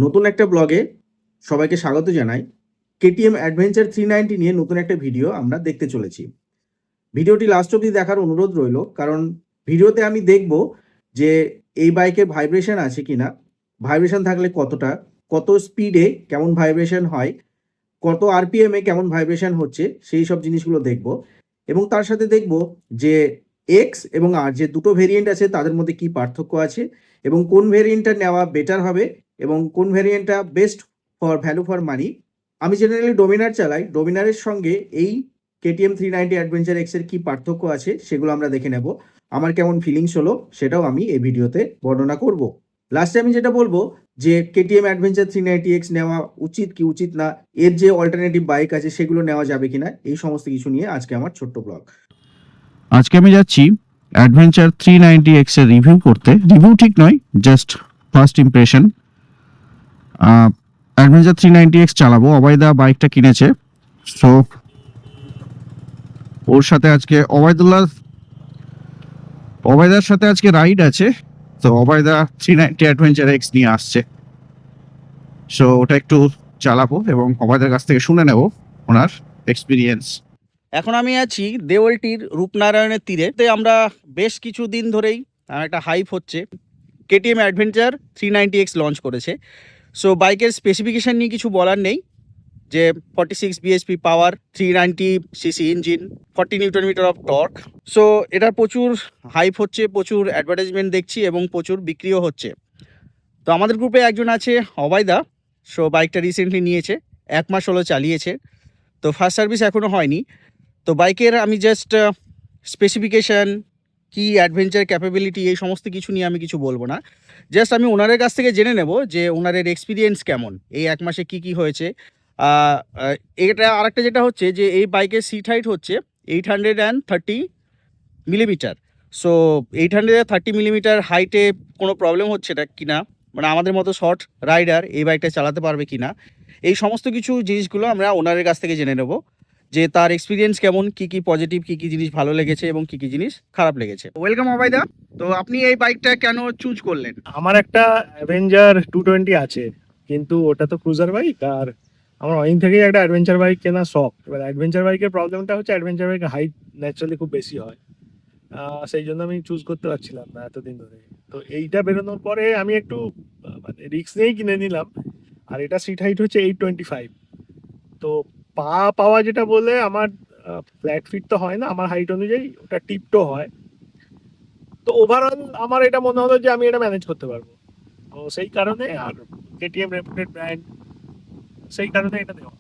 নতুন একটা ব্লগে সবাইকে স্বাগত জানাই। কেটিএম অ্যাডভেঞ্চার 390 নিয়ে নতুন একটা ভিডিও আমরা দেখতে চলেছি। ভিডিওটি লাস্ট অবধি দেখার অনুরোধ রইল, কারণ ভিডিওতে আমি দেখব যে এই বাইকের ভাইব্রেশন আছে কিনা, ভাইব্রেশন থাকলে কতটা, কত স্পিডে কেমন ভাইব্রেশন হয়, কত আরপিএম এ কেমন ভাইব্রেশন হচ্ছে, সেই সব জিনিসগুলো দেখব। এবং তার সাথে দেখব যে এক্স এবং আর যে দুটো ভেরিয়েন্ট আছে তাদের মধ্যে কি পার্থক্য আছে, এবং কোন ভেরিয়েন্টটা নেওয়া বেটার হবে এবং কোন ভেরিয়েন্টটা best for value for money. আমি জেনারেলি ডোমিনার চালাই, ডোমিনারের সঙ্গে এই কেটিএম 390 অ্যাডভেঞ্চার এক্স এর কি পার্থক্য আছে সেগুলো আমরা দেখে নেব। আমার কেমন ফিলিংস হলো সেটাও আমি এই ভিডিওতে বর্ণনা করব। লাস্টে আমি যেটা বলবো যে কেটিএম অ্যাডভেঞ্চার 390X নেওয়া উচিত কি উচিত না, এর যে অল্টারনেটিভ বাইক আছে সেগুলো নেওয়া যাবে কিনা, এই সমস্ত কিছু নিয়ে আজকে আমার ছোট্ট ব্লগ। আজকে আমি যাচ্ছি অ্যাডভেঞ্চার 390X এর রিভিউ করতে। রিভিউ ঠিক নয়, just first impression. Adventure 390X চালাবো। অবায়দা বাইকটা কিনেছে, সো ওর সাথে আজকে অবায়দার সাথে আজকে রাইড আছে। তো অবায়দা 390 অ্যাডভেঞ্চার এক্স নিয়ে আসছে, সো ওটা একটু চালাবো এবং অবায়দার কাছ থেকে শুনে নেব ওনার এক্সপিরিয়েন্স। এখন আমি আছি দেওয়ালটির রূপনারায়ণের তীরে। আমরা বেশ কিছু দিন ধরেই একটা হাইপ হচ্ছে, কেটিএম অ্যাডভেঞ্চার 390X লঞ্চ করেছে। সো বাইকের স্পেসিফিকেশান নিয়ে কিছু বলার নেই, যে 46 BHP power, 390 CC engine, 40 newton metre of torque. So এটার প্রচুর হাইপ হচ্ছে, প্রচুর অ্যাডভার্টাইজমেন্ট দেখছি এবং প্রচুর বিক্রিও হচ্ছে। তো আমাদের গ্রুপে একজন আছে অবায়দা, সো বাইকটা রিসেন্টলি নিয়েছে, 1 মাস হলো চালিয়েছে। তো ফার্স্ট সার্ভিস এখনও হয়নি। তো বাইকের আমি জাস্ট স্পেসিফিকেশান কি, অ্যাডভেঞ্চার ক্যাপাবিলিটি, এই সমস্ত কিছু নিয়ে আমি কিছু বলবো না। জাস্ট আমি ওনারের কাছ থেকে জেনে নেব যে ওনারের এক্সপিরিয়েন্স কেমন, এই 1 মাসে কি কি হয়েছে। এটা আরেকটা যেটা হচ্ছে যে এই বাইকের সিট হাইট হচ্ছে 830 মিলিমিটার। সো 830 মিলিমিটার হাইটে কোনো প্রবলেম হচ্ছে না কিনা, মানে আমাদের মতো শর্ট রাইডার এই বাইকটা চালাতে পারবে কিনা, এই সমস্ত কিছু জিনিসগুলো আমরা ওনারের কাছ থেকে জেনে নেব, যে তার এক্সপিরিয়েন্স কেমন, কি কি পজিটিভ, কি কি জিনিস ভালো লেগেছে এবং কি কি জিনিস খারাপ লেগেছে। ওয়েলকাম অবায়দা। তো আপনি এই বাইকটা কেন চুজ করলেন? আমার একটা অ্যাভেঞ্জার 220 আছে, কিন্তু ওটা তো ক্রুজার বাইক, আর আমার অনেক থেকেই একটা অ্যাডভেঞ্চার বাইক কেনা শখ। এবার অ্যাডভেঞ্চার বাইকের প্রবলেমটা হচ্ছে অ্যাডভেঞ্চার বাইকের হাইট ন্যাচারালি খুব বেশি হয়, সেই জন্য আমি চুজ করতে পারছিলাম না এতদিন ধরে। তো এইটা বেরোনোর পরে আমি একটু মানে রিস্ক নিয়েই কিনে নিলাম। আর এটা সিট হাইট হচ্ছে 825। তো পাওয়া যেটা বলে আমার ফ্ল্যাট ফিট তো হয় না, আমার হাইট অনুযায়ী ওটা টিপটো হয়। তো ওভারঅল আমার এটা মনে হলো যে আমি এটা ম্যানেজ করতে পারবো। তো সেই কারণে, আর কেটিএম রেপুটেড ব্র্যান্ড, সেই কারণে এটা দেওয়া।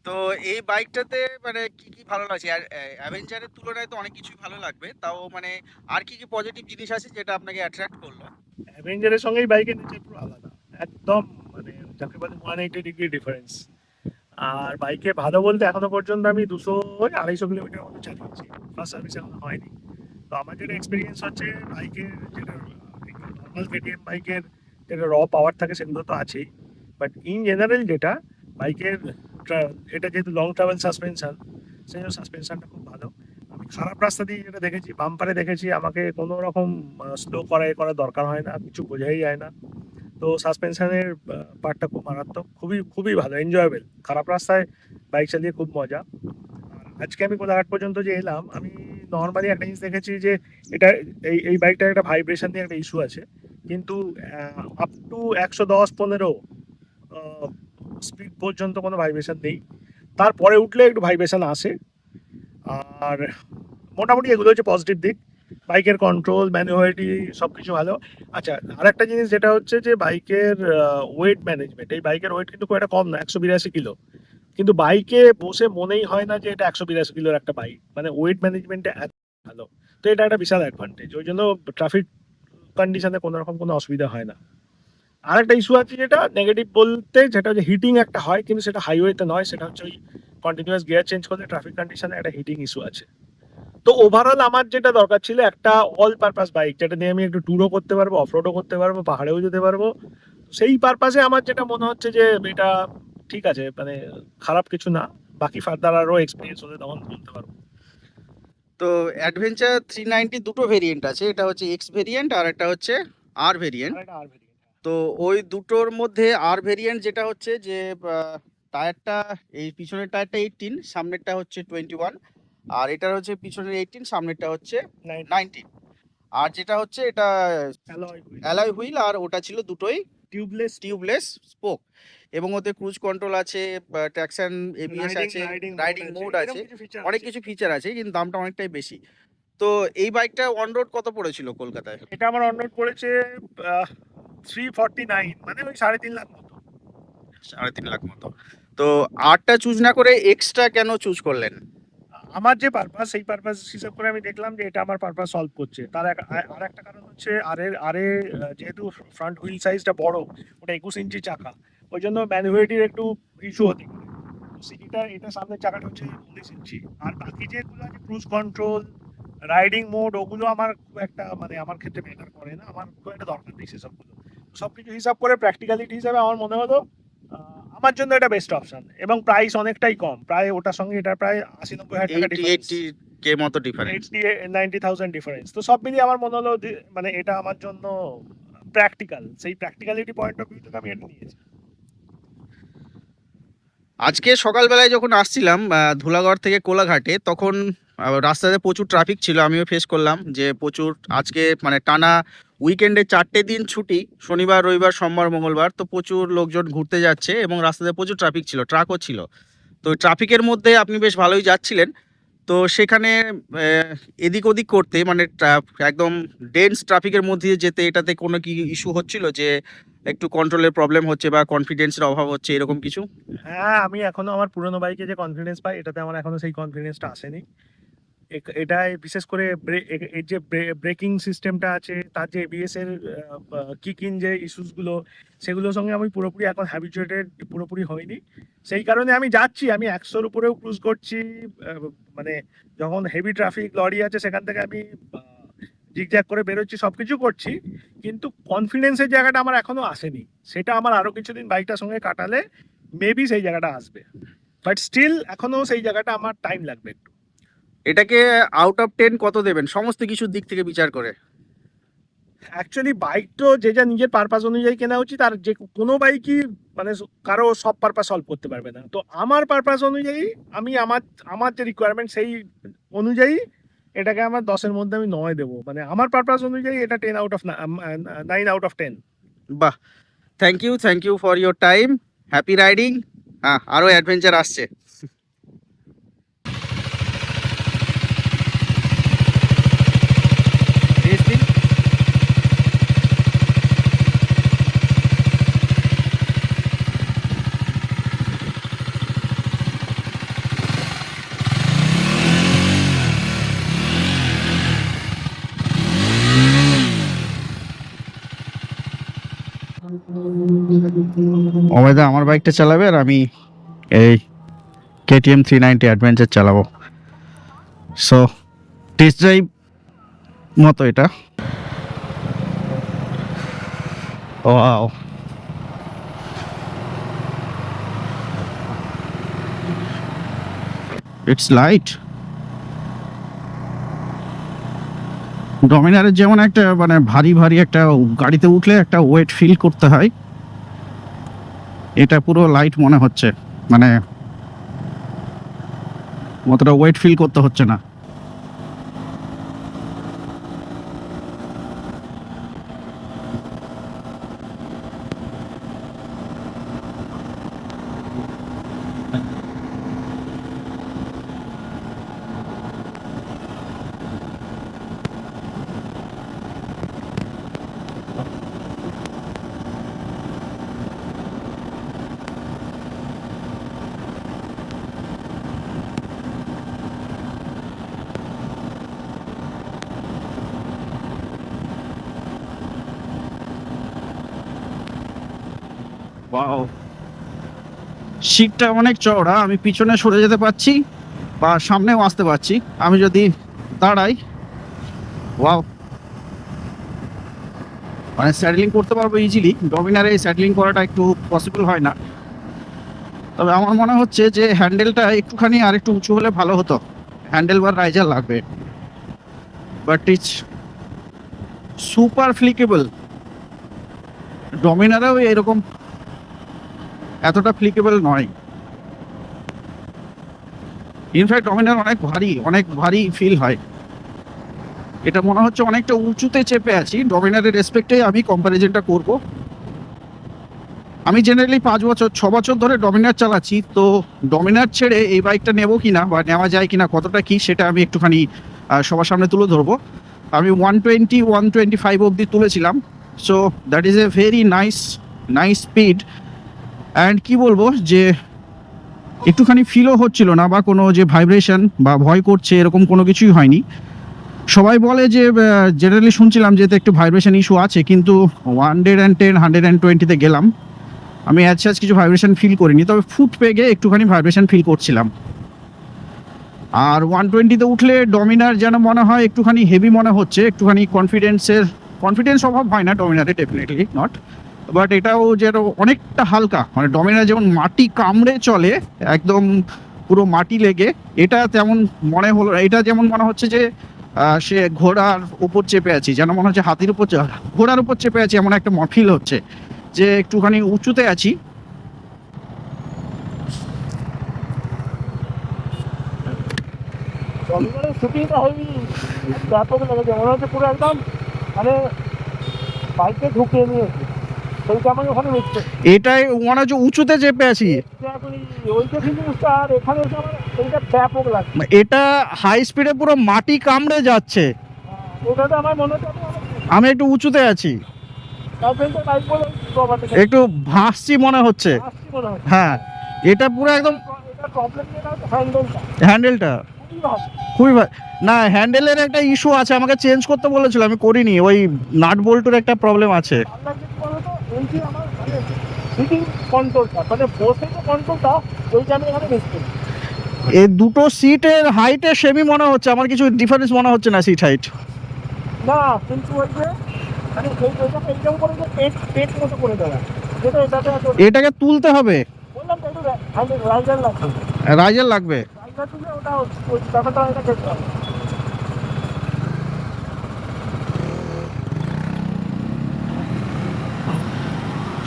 তো এই বাইকটাতে মানে কি কি ভালো লাগছে? আর অ্যাভেঞ্জারের তুলনায় তো অনেক কিছুই ভালো লাগবে, তাও মানে আর কি কি পজিটিভ জিনিস আছে যেটা আপনাকে অ্যাট্রাক্ট করলো? অ্যাভেঞ্জারের সঙ্গেই বাইকের নেচার পুরো আলাদা, একদম মানে যাকে বলে 180 ডিগ্রি ডিফারেন্স। আর বাইকে ভালো বলতে এখনো পর্যন্ত আমি 200-250 কিলোমিটার মতো চালিয়েছি, ফার্স্ট সার্ভিস এখনো হয়নি। তো আমার যেটা এক্সপিরিয়েন্স হচ্ছে বাইকের, যেটা নর্মাল কেটিএম বাইকের যেটা র পাওয়ার থাকে সেগুলো তো আছেই, বাট ইন জেনারেল যেটা বাইকের এটা যেহেতু লং ট্রাভেল সাসপেনশন, সেই জন্য সাসপেনশনটা খুব ভালো। আমি খারাপ রাস্তা দিয়ে যেটা দেখেছি, বাম্পারে দেখেছি, আমাকে কোনো রকম স্লো করার দরকার হয় না, কিছু বোঝাই যায় না। তো সাসপেনশনের পার্টটা খুব মারাত্মক, খুবই খুবই ভালো, এনজয়েবল। খারাপ রাস্তায় বাইক চালিয়ে খুব মজা। আর আজকে আমি কোলাঘাট পর্যন্ত যে এলাম, আমি নর্মালি একটা জিনিস দেখেছি যে এটা এই বাইকটার একটা ভাইব্রেশন নিয়ে একটা ইস্যু আছে, কিন্তু আপ টু 110-15 স্পিড পর্যন্ত কোনো ভাইব্রেশন নেই। তারপরে উঠলে একটু ভাইব্রেশন আসে। আর মোটামুটি এগুলো হচ্ছে পজিটিভ দিক। বাইকের কন্ট্রোল, ম্যানুয়ালিটি সব কিছু ভালো। আচ্ছা, আর একটা জিনিস যেটা হচ্ছে যে বাইকের ওয়েট ম্যানেজমেন্ট। এই বাইকের ওয়েট কিন্তু খুব একটা কম না, 182 কিলো, কিন্তু বাইকে বসে মনেই হয় না যে এটা 182 কিলোর একটা বাইক, মানে ওয়েট ম্যানেজমেন্টটা এত ভালো। তো এটা একটা বিশাল অ্যাডভান্টেজ, ওই জন্য ট্রাফিক কন্ডিশনে কোনো রকম কোনো অসুবিধা হয় না। আর একটা ইস্যু আছে যেটা নেগেটিভ বলতে, যেটা হচ্ছে হিটিং একটা হয়, কিন্তু সেটা হাইওয়েতে নয়, সেটা হচ্ছে ওই কন্টিনিউয়াস গিয়ার চেঞ্জ করলে ট্রাফিক কন্ডিশনে একটা হিটিং ইস্যু আছে। তো ওভারঅল আমার যেটা দরকার ছিল একটা অল পারপাস বাইক, যেটা নিয়ে আমি একটু ট্যুরও করতে পারবো, অফরোডও করতে পারবো, পাহাড়েও যেতে পারবো। সেই পারপাসে আমার যেটা মনে হচ্ছে যে এটা ঠিক আছে, মানে খারাপ কিছু না। বাকি ফার্দার আরও এক্সপিরিয়েন্স হলে তখন বলতে পারবো। তো অ্যাডভেঞ্চার 390 দুটো ভেরিয়েন্ট আছে, এটা হচ্ছে এক্স ভেরিয়েন্ট আর একটা হচ্ছে আর ভেরিয়েন্ট। আর এটা আর ভেরিয়েন্ট। তো ওই দুটোর মধ্যে আর ভেরিয়েন্ট যেটা হচ্ছে যে টায়ারটা, এই পিছনের টায়ারটা 18, সামনেরটা হচ্ছে 21, আর এটার হচ্ছে পিছনের 18, সামনেরটা হচ্ছে 19। আর যেটা হচ্ছে এটা অ্যালয় হুইল, আর ওটা ছিল দুটোই টিউবলেস স্পোক, এবং ওতে ক্রুজ কন্ট্রোল আছে, ট্র্যাকশন এবিএস আছে, রাইডিং মোড আছে, অনেক কিছু ফিচার আছে, কিন্তু দামটা অনেকটাই বেশি। তো এই বাইকটা অন রোড কত পড়েছিল কলকাতায়? এটা আমার অন রোড পড়েছে 349, মানে ওই 3.5 লাখ মতো। 3.5 লাখ মতো। তো আরটা চুজ না করে এক্সট্রা কেন চুজ করলেন? আমার যে পারপাস, সেই পারপাস হিসাব করে আমি দেখলাম যে এটা আমার পারপাস সলভ করছে। তার আর একটা কারণ হচ্ছে যেহেতু ফ্রন্ট হুইল সাইজটা বড়, ওটা 21 ইঞ্চি চাকা, ওই জন্য ম্যানুভারিটির একটু ইস্যু হতে পারে। এটা সামনের চাকাটা হচ্ছে 19 ইঞ্চি, আর বাকি যেগুলো আছে ক্রুজ কন্ট্রোল, রাইডিং মোড, ওগুলো আমার খুব একটা, মানে আমার ক্ষেত্রে ম্যাটার করে না, আমার খুব একটা দরকার নেই সেসবগুলো। সবকিছু হিসাব করে প্র্যাকটিক্যালিটি হিসাবে আমার মনে হলো আমার জন্য এটা বেস্ট অপশন, এবং প্রাইস অনেকটাই কম, প্রায় ওটার সঙ্গে এটা প্রায় 80-90 হাজার টাকা ডিফারেন্স, 80 কে মতো ডিফারেন্স। 90,000 ডিফারেন্স। তো সব মিলিয়ে আমার মনে হলো মানে এটা আমার জন্য প্র্যাকটিক্যাল, সেই প্র্যাকটিক্যালিটি পয়েন্ট অফ ভিউ থেকে আমি এটা নিয়েছি। আজকে সকালবেলায় যখন আসছিলাম ধুলাগড় থেকে কোলাঘাটে, তখন রাস্তাতে প্রচুর ট্রাফিক ছিল, আমিও ফেস করলাম যে প্রচুর, আজকে মানে টানা উইকেন্ডে 4টে দিন ছুটি, শনিবার রবিবার সোমবার মঙ্গলবার, তো প্রচুর লোকজন ঘুরতে যাচ্ছে এবং রাস্তাতে প্রচুর ট্রাফিক ছিল, ট্রাকও ছিল। তো ট্রাফিকের মধ্যে আপনি বেশ ভালোই যাচ্ছিলেন। তো সেখানে এদিক ওদিক করতে, মানে একদম ডেন্স ট্রাফিকের মধ্যে দিয়ে যেতে, এটাতে কোনো কি ইস্যু হচ্ছিল যে একটু কন্ট্রোলের প্রবলেম হচ্ছে বা কনফিডেন্সের অভাব হচ্ছে, এরকম কিছু? হ্যাঁ, আমি এখনো আমার পুরোনো বাইকে যে কনফিডেন্স পাই, এটাতে আমার এখনো সেই কনফিডেন্সটা আসেনি। এটায় বিশেষ করে এর যে ব্রেকিং সিস্টেমটা আছে, তার যে এবিএস এর কিক ইন যে ইস্যুসগুলো, সেগুলোর সঙ্গে আমি পুরোপুরি এখন হ্যাবিচুয়েটেড পুরোপুরি হইনি। সেই কারণে আমি যাচ্ছি, আমি 100-র উপরেও ক্রুজ করছি, মানে যখন হেভি ট্রাফিক লরি আছে সেখান থেকে আমি জিগজ্যাগ করে বেরোচ্ছি, সব কিছু করছি, কিন্তু কনফিডেন্সের জায়গাটা আমার এখনো আসেনি। সেটা আমার আরো কিছুদিন বাইকটার সঙ্গে কাটালে মেবি সেই জায়গাটা আসবে, বাট স্টিল এখনো সেই জায়গাটা আমার টাইম লাগবে একটু। এটাকে আউট অফ 10 কত দেবেন সমস্ত কিছুর দিক থেকে বিচার করে? অ্যাকচুয়ালি বাইক তো যে যা নিজের পারপাস অনুযায়ী কেনা উচিত, আর যে কোনো বাইকই মানে কারো সব পারপাস সলভ করতে পারবে না। তো আমার পারপাস অনুযায়ী আমি আমার যে রিকোয়ারমেন্ট সেই অনুযায়ী এটাকে আমার 10-এর মধ্যে আমি 9 দেবো, মানে আমার পারপাস অনুযায়ী এটা 9 আউট অফ 10। বাহ, thank you for your time, happy riding. হ্যাঁ, আরও অ্যাডভেঞ্চার আসছে। অবেদা আমার বাইকটা চালাবে আর আমি এই KTM 390 অ্যাডভেঞ্চার চালাবো। সো টেস্ট ড্রাইভ মতো এটা। Wow, it's light. ডমিনারের যেমন একটা মানে ভারী ভারী একটা গাড়িতে উঠলে একটা ওয়েট ফিল করতে হয়, এটা পুরো লাইট মনে হচ্ছে, মানে অতটা ওয়েট ফিল করতে হচ্ছে না। ওয়াও, সিটটা অনেক চওড়া, আমি পিছনে সরে যেতে পারছি বা সামনেও আসতে পারছি। আমি যদি দাঁড়াই, ওয়াও, মানে স্যাডলিং করতে পারবো ইজিলি। ডমিনারে স্যাডলিং করাটা একটু পসিবল হয় না, তবে আমার মনে হচ্ছে যে হ্যান্ডেলটা একটুখানি আর একটু উঁচু হলে ভালো হতো, হ্যান্ডেল বার রাইজার লাগবে, বাট ইটস সুপার ফ্লিকেবল। ডমিনারেও এরকম এতটা ফ্লিকেবল নয়। ইনফ্যাক্ট ডমিনার অনেক ভারী ফিল হয়। এটা মনে হচ্ছে অনেকটা উঁচুতে চেপে আছি। ডমিনারের রেসপেক্টে আমি কম্প্যারিজনটা করব। আমি জেনারেলি 6 বছর ধরে ডমিনার চালাচ্ছি, তো ডমিনার ছেড়ে এই বাইকটা নেবো কিনা বা নেওয়া যায় কিনা, কতটা কি, সেটা আমি একটুখানি সবার সামনে তুলে ধরবো। আমি 125 অবধি তুলেছিলাম। So that is a very nice speed. And কি বলবো যে একটুখানি ফিলও হচ্ছিল না, বা কোনো যে ভাইব্রেশন বা ভয় করছে এরকম কোনো কিছুই হয়নি। সবাই বলে যে জেনারেলি শুনছিলাম যে এতে একটু ভাইব্রেশন ইস্যু আছে, কিন্তু 110 120-তে গেলাম, আমি অ্যাজ কিছু ভাইব্রেশন ফিল করিনি। তবে ফুট পেগে একটুখানি ভাইব্রেশন ফিল করছিলাম। আর 120-তে উঠলে ডমিনার যেন মনে হয় একটুখানি হেভি মনে হচ্ছে, একটুখানি কনফিডেন্স অভাব হয় না ডমিনারে, ডেফিনেটলি নট, বাট এটাও যেন অনেকটা হালকা। মানে ডমিনার যেমন মাটি কামড়ে চলে, একদম পুরো মাটি লেগে, এটা তেমন মনে হলো। এটা যেমন মনে হচ্ছে যে সে ঘোড়ার উপর চেপে আছি, যেন মনে হচ্ছে ঘোড়ার উপর চেপে আছি, এমন একটা ফিল হচ্ছে যে একটুখানি উঁচুতে আছি। ডমিনারের শুটিংটা হয়নি, ব্যাপক লেগেছে, মনে হচ্ছে পুরো একদম মানে বাইকে ঢুকিয়ে নিয়েছে, সেইটা আমি ওখানে দেখতে। এটাই মনে হচ্ছে উঁচুতে চেপে আছি। ওই যে ফিলিংসটা, আর এখানে এসে আমার এইটা ব্যাপক লাগছে। এটা হাই স্পিডে পুরো মাটি কামড়ে যাচ্ছে, ওটাতে আমার মনে হচ্ছে আমি একটু উঁচুতে আছি, বাইক বলে একটু ভাসছি মনে হচ্ছে। মনে হয়। হ্যাঁ, এটা পুরো একদম এটা প্রবলেম যেটা হচ্ছে হ্যান্ডেলটা, হ্যান্ডেলটা খুবই ভালো। খুবই না, হ্যান্ডেলের একটা ইস্যু আছে, আমাকে চেঞ্জ করতে বলেছিল, আমি করিনি। ওই নাট বোল্টের একটা প্রবলেম আছে। আপনার যদি বলো তো এই যে আমার মানে সিটিং কন্ট্রোলটা, মানে বসে যে কন্ট্রোলটা, ওইটা আমি এখানে মিস করি। এই দুটো সিটের হাইটে সেমি মনে হচ্ছে, আমার কিছু ডিফারেন্স মনে হচ্ছে না সিট হাইট। না কিন্তু ওই যে মানে এইটাকে এইরকম করে যে পেট মতো করে দেওয়া, যেটা এটাতে এটাকে তুলতে হবে, বললাম তো একটু রাইজার লাগবে, রাইজার লাগবে। রাইজার তুলে ওটা ওই ব্যাপারটা এটা করতে হবে।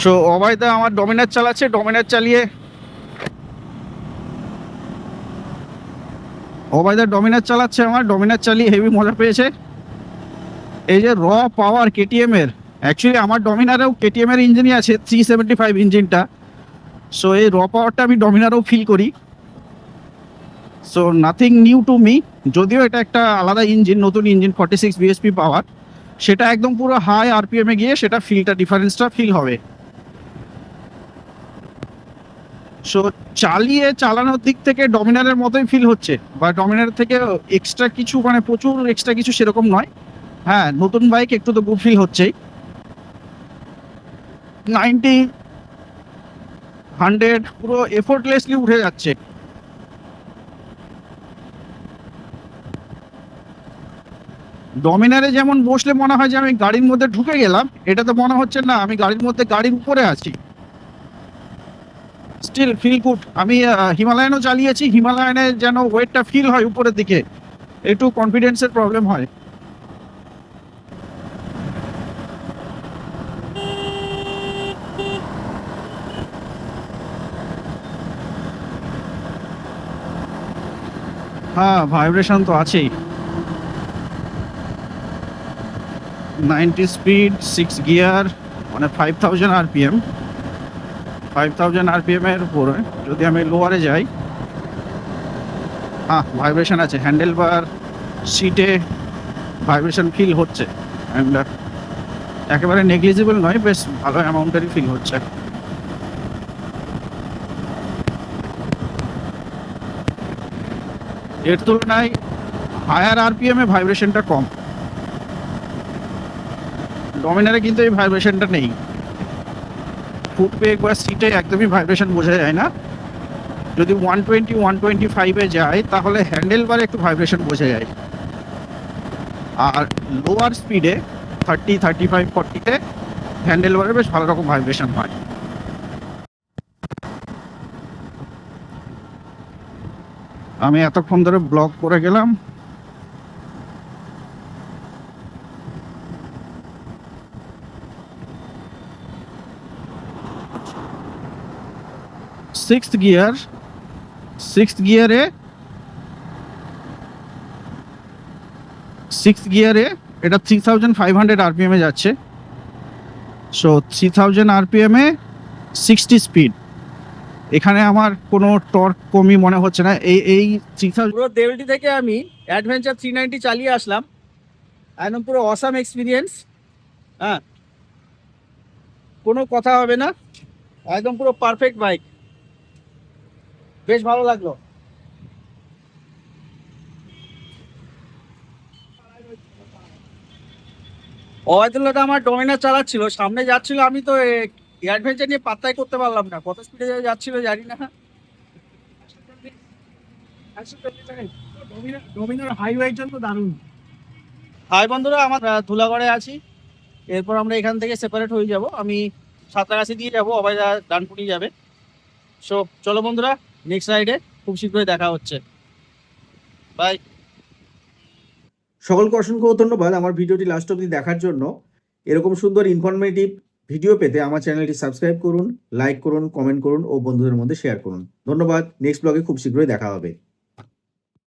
সো অভয়দা আমার ডমিনার চালাচ্ছে, ডমিনার চালিয়ে আমার ডমিনার চালিয়ে হেভি মজা পেয়েছে। এই যে র পাওয়ার কেটিএম এর, অ্যাকচুয়ালি আমার ডমিনারেও কেটিএম এর ইঞ্জিনই আছে, 375 ইঞ্জিনটা। সো এই র পাওয়ারটা আমি ডমিনারেও ফিল করি। So nothing new to me, যদিও এটা একটা আলাদা ইঞ্জিন, নতুন ইঞ্জিন, 46 বিএসপি পাওয়ার, সেটা একদম পুরো হাই আরপিএম এ গিয়ে সেটা ডিফারেন্সটা ফিল হবে। সো চালানোর দিক থেকে ডমিনারের মতোই ফিল হচ্ছে, বা ডমিনার থেকে এক্সট্রা কিছু, মানে প্রচুর এক্সট্রা কিছু সেরকম নয়। হ্যাঁ, নতুন বাইক, একটু তো গুড ফিল হচ্ছেই। 90 100 পুরো এফোর্টলেসলি উঠে যাচ্ছে। ডমিনারে যেমন বসলে মনে হয় যে আমি গাড়ির মধ্যে ঢুকে গেলাম, এটা তো মনে হচ্ছে না, আমি গাড়ির মধ্যে, গাড়ির উপরে আছি। Still feel good. আমি হিমালয়ানও চালিয়েছি, হিমালয়ানে যেন ওয়েটটা ফিল হয় উপরের দিকে, একটু কনফিডেন্সের প্রবলেম হয়। হ্যাঁ, ভাইব্রেশন তো আছেই। 90 স্পিড, 6 গিয়ার, মানে 5000 আরপিএম। 5000 আরপিএম এর উপরে যদি আমি লোয়ারে যাই, হ্যাঁ ভাইব্রেশন আছে, হ্যান্ডেল বার, সিটে ভাইব্রেশন ফিল হচ্ছে। অ্যান্ড একেবারে নেগলিজিবল নয়, বেশ ভালো অ্যামাউন্টেরই ফিল হচ্ছে। এর তুলনায় হায়ার আরপিএম এ ভাইব্রেশনটা কম। ডমিনারে কিন্তু এই ভাইব্রেশনটা নেই, ফুট পেগ বা সিটে একদমই ভাইব্রেশন বোঝা যায় না। যদি 120-125-এ যায় তাহলে হ্যান্ডেল বারে একটু ভাইব্রেশন বোঝা যায়, আর লোয়ার স্পিডে 30-35-40-তে হ্যান্ডেল বারে বেশ ভালো রকম ভাইব্রেশন হয়। আমি এতক্ষণ ধরে ব্লগ করে গেলাম, সিক্সথ গিয়ারে এটা 3500 আরপিএমে যাচ্ছে। So 3000 আরপিএমে 60 speed. এখানে আমার কোনো টর্ক কমই মনে হচ্ছে না। এই 3000 পুরো দেউলটি থেকে আমি অ্যাডভেঞ্চার 390 চালিয়ে আসলাম, একদম পুরো অসাম এক্সপিরিয়েন্স। হ্যাঁ, কোনো কথা হবে না, একদম পুরো পারফেক্ট বাইক, বেশ ভালো লাগলো। অবায়দুল্লাহটা আমার ডমিনার চালাচ্ছিল, সামনে যাচ্ছিল, আমি তো অ্যাডভেঞ্চার নিয়ে পাত্তাই করতে পারলাম না, কত স্পিডে যাচ্ছিল জানি না। ডোমিনার হাইওয়ের জন্য দারুণ। হাই বন্ধুরা, আমার ধুলাগড়ে আছি, এরপর আমরা এখান থেকে সেপারেট হয়ে যাব। আমি সাঁতরাগাছি দিয়ে যাবো, অবাইদা ডানকুনি যাবে। সো চলো বন্ধুরা, নেক্সট রাইডে খুব শীঘ্রই দেখা হচ্ছে, বাই। সকলকে অসংখ্য ধন্যবাদ আমার ভিডিওটি লাস্ট অবধি দেখার জন্য। এরকম সুন্দর ইনফরমেটিভ ভিডিও পেতে আমার চ্যানেলটি সাবস্ক্রাইব করুন, লাইক করুন, কমেন্ট করুন ও বন্ধুদের মধ্যে শেয়ার করুন। ধন্যবাদ। নেক্সট ব্লগে খুব শীঘ্রই দেখা হবে।